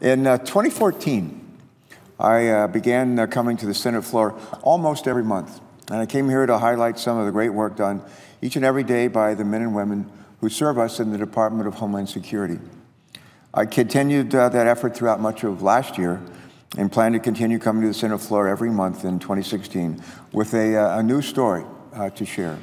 In 2014, I began coming to the Senate floor almost every month, and I came here to highlight some of the great work done each and every day by the men and women who serve us in the Department of Homeland Security. I continued that effort throughout much of last year and plan to continue coming to the Senate floor every month in 2016 with a new story to share.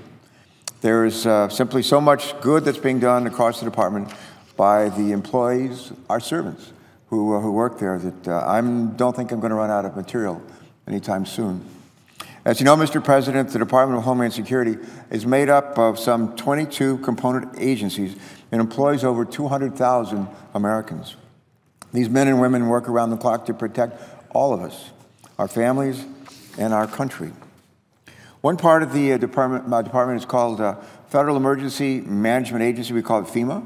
There is simply so much good that's being done across the department by the employees, our servants, who work there, that I don't think I'm going to run out of material anytime soon. As you know, Mr. President, the Department of Homeland Security is made up of some 22 component agencies and employs over 200,000 Americans. These men and women work around the clock to protect all of us, our families, and our country. One part of the my department is called Federal Emergency Management Agency. We call it FEMA.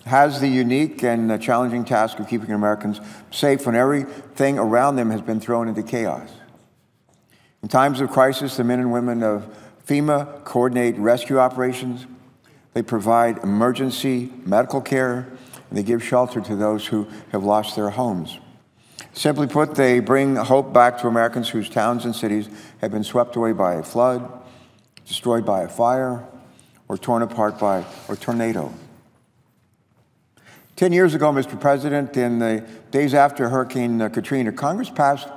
Has the unique and challenging task of keeping Americans safe when everything around them has been thrown into chaos. In times of crisis, the men and women of FEMA coordinate rescue operations, they provide emergency medical care, and they give shelter to those who have lost their homes. Simply put, they bring hope back to Americans whose towns and cities have been swept away by a flood, destroyed by a fire, or torn apart by a tornado. 10 years ago, Mr. President, in the days after Hurricane Katrina, Congress passed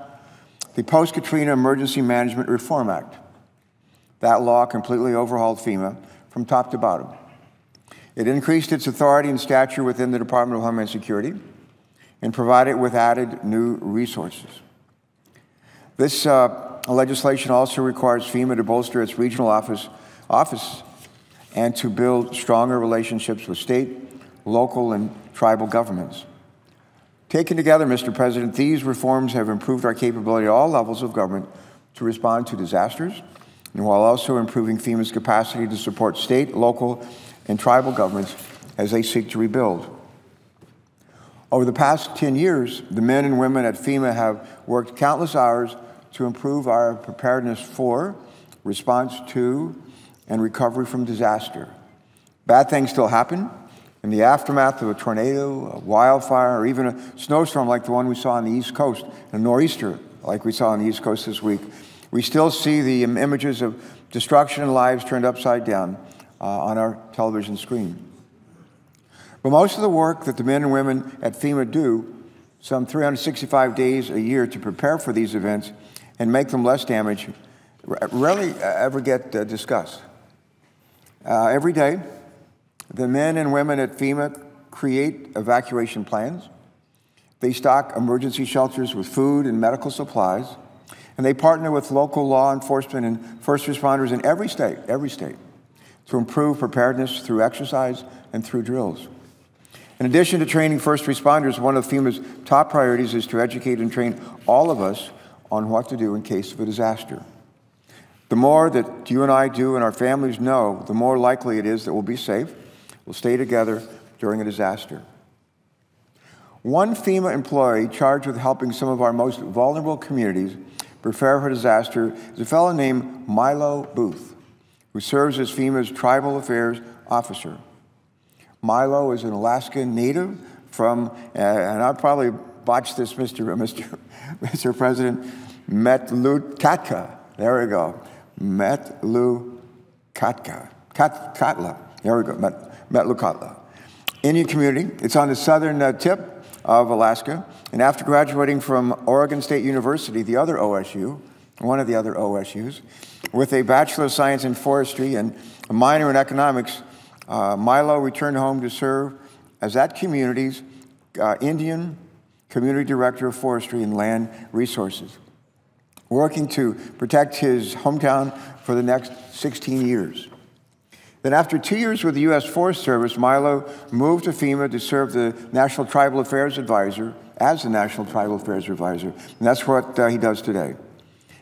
the Post-Katrina Emergency Management Reform Act. That law completely overhauled FEMA from top to bottom. It increased its authority and stature within the Department of Homeland Security and provided it with added new resources. This legislation also requires FEMA to bolster its regional office and to build stronger relationships with state, local, and tribal governments. Taken together, Mr. President, these reforms have improved our capability at all levels of government to respond to disasters, and while also improving FEMA's capacity to support state, local, and tribal governments as they seek to rebuild. Over the past 10 years, the men and women at FEMA have worked countless hours to improve our preparedness for, response to, and recovery from disaster. Bad things still happen. In the aftermath of a tornado, a wildfire, or even a snowstorm like the one we saw on the East Coast, a nor'easter like we saw on the East Coast this week, we still see the images of destruction and lives turned upside down on our television screen. But most of the work that the men and women at FEMA do, some 365 days a year to prepare for these events and make them less damage, rarely ever get discussed. Every day, the men and women at FEMA create evacuation plans. They stock emergency shelters with food and medical supplies, and they partner with local law enforcement and first responders in every state, to improve preparedness through exercise and through drills. In addition to training first responders, one of FEMA's top priorities is to educate and train all of us on what to do in case of a disaster. The more that you and I do and our families know, the more likely it is that we'll be safe, we'll stay together during a disaster. One FEMA employee charged with helping some of our most vulnerable communities prepare for disaster is a fellow named Milo Booth, who serves as FEMA's Tribal Affairs Officer. Milo is an Alaska native from, and I'll probably botch this, Mr. President, Metlakahtla. There we go. Metlakahtla. There we go. Metlakahtla. Indian community. It's on the southern tip of Alaska. And after graduating from Oregon State University, the other OSU, one of the other OSUs, with a Bachelor of Science in Forestry and a minor in economics, Milo returned home to serve as that community's Indian Community Director of Forestry and Land Resources, working to protect his hometown for the next 16 years. Then after 2 years with the U.S. Forest Service, Milo moved to FEMA to serve the National Tribal Affairs Advisor, as the National Tribal Affairs Advisor, and that's what he does today.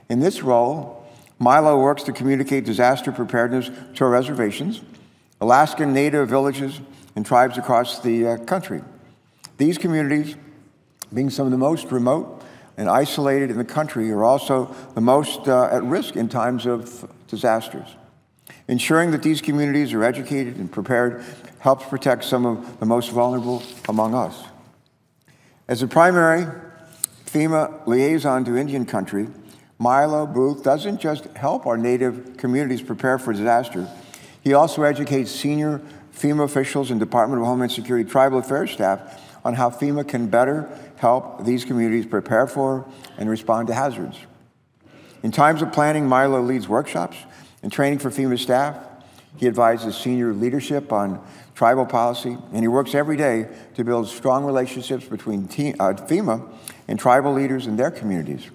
In this role, Milo works to communicate disaster preparedness to our reservations, Alaskan Native villages, and tribes across the country. These communities, being some of the most remote and isolated in the country, are also the most at risk in times of disasters. Ensuring that these communities are educated and prepared helps protect some of the most vulnerable among us. As the primary FEMA liaison to Indian country, Milo Booth doesn't just help our Native communities prepare for disaster, he also educates senior FEMA officials and Department of Homeland Security tribal affairs staff on how FEMA can better help these communities prepare for and respond to hazards. In times of planning, Milo leads workshops and training for FEMA staff. He advises senior leadership on tribal policy, and he works every day to build strong relationships between FEMA and tribal leaders in their communities.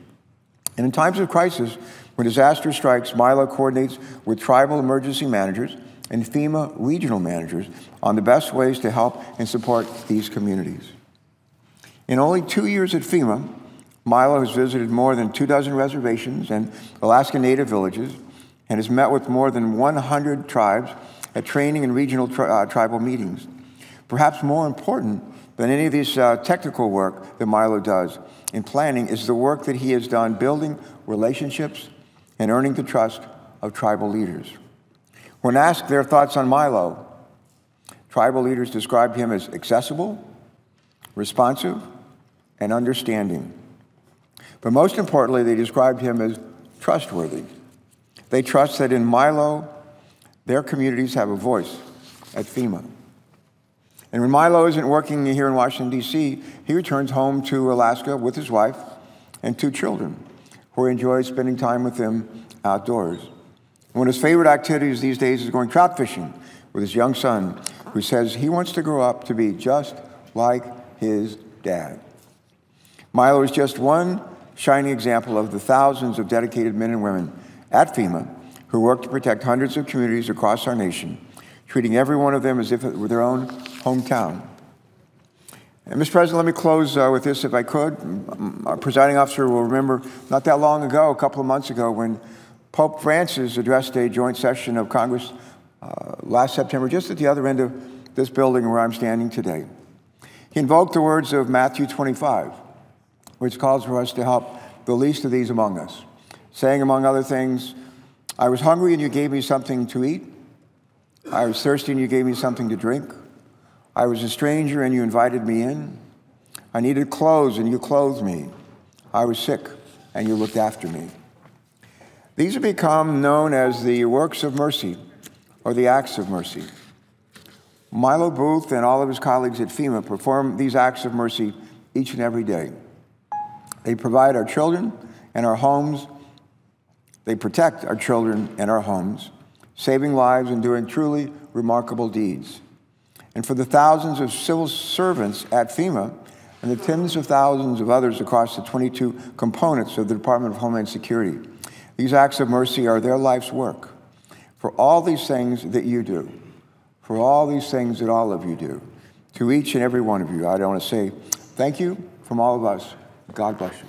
And in times of crisis, when disaster strikes, Milo coordinates with tribal emergency managers and FEMA regional managers on the best ways to help and support these communities. In only 2 years at FEMA, Milo has visited more than 24 reservations and Alaska Native villages and has met with more than 100 tribes at training and regional tribal meetings. Perhaps more important than any of this technical work that Milo does in planning is the work that he has done building relationships and earning the trust of tribal leaders. When asked their thoughts on Milo, tribal leaders described him as accessible, responsive, and understanding. But most importantly, they described him as trustworthy. They trust that in Milo, their communities have a voice at FEMA. And when Milo isn't working here in Washington, D.C., he returns home to Alaska with his wife and 2 children, who enjoys spending time with them outdoors. One of his favorite activities these days is going trout fishing with his young son, who says he wants to grow up to be just like his dad. Milo is just one shining example of the thousands of dedicated men and women at FEMA who work to protect hundreds of communities across our nation, treating every one of them as if it were their own hometown. And Mr. President, let me close with this, if I could. Our presiding officer will remember not that long ago, a couple of months ago, when Pope Francis addressed a joint session of Congress last September, just at the other end of this building where I'm standing today. He invoked the words of Matthew 25, which calls for us to help the least of these among us, saying, among other things, I was hungry and you gave me something to eat. I was thirsty and you gave me something to drink. I was a stranger and you invited me in. I needed clothes and you clothed me. I was sick and you looked after me. These have become known as the works of mercy or the acts of mercy. Milo Booth and all of his colleagues at FEMA perform these acts of mercy each and every day. They provide our children and our homes. They protect our children and our homes, saving lives and doing truly remarkable deeds. And for the thousands of civil servants at FEMA and the tens of thousands of others across the 22 components of the Department of Homeland Security, these acts of mercy are their life's work. For all these things that you do, for all these things that all of you do, to each and every one of you, I want to say thank you from all of us. God bless you.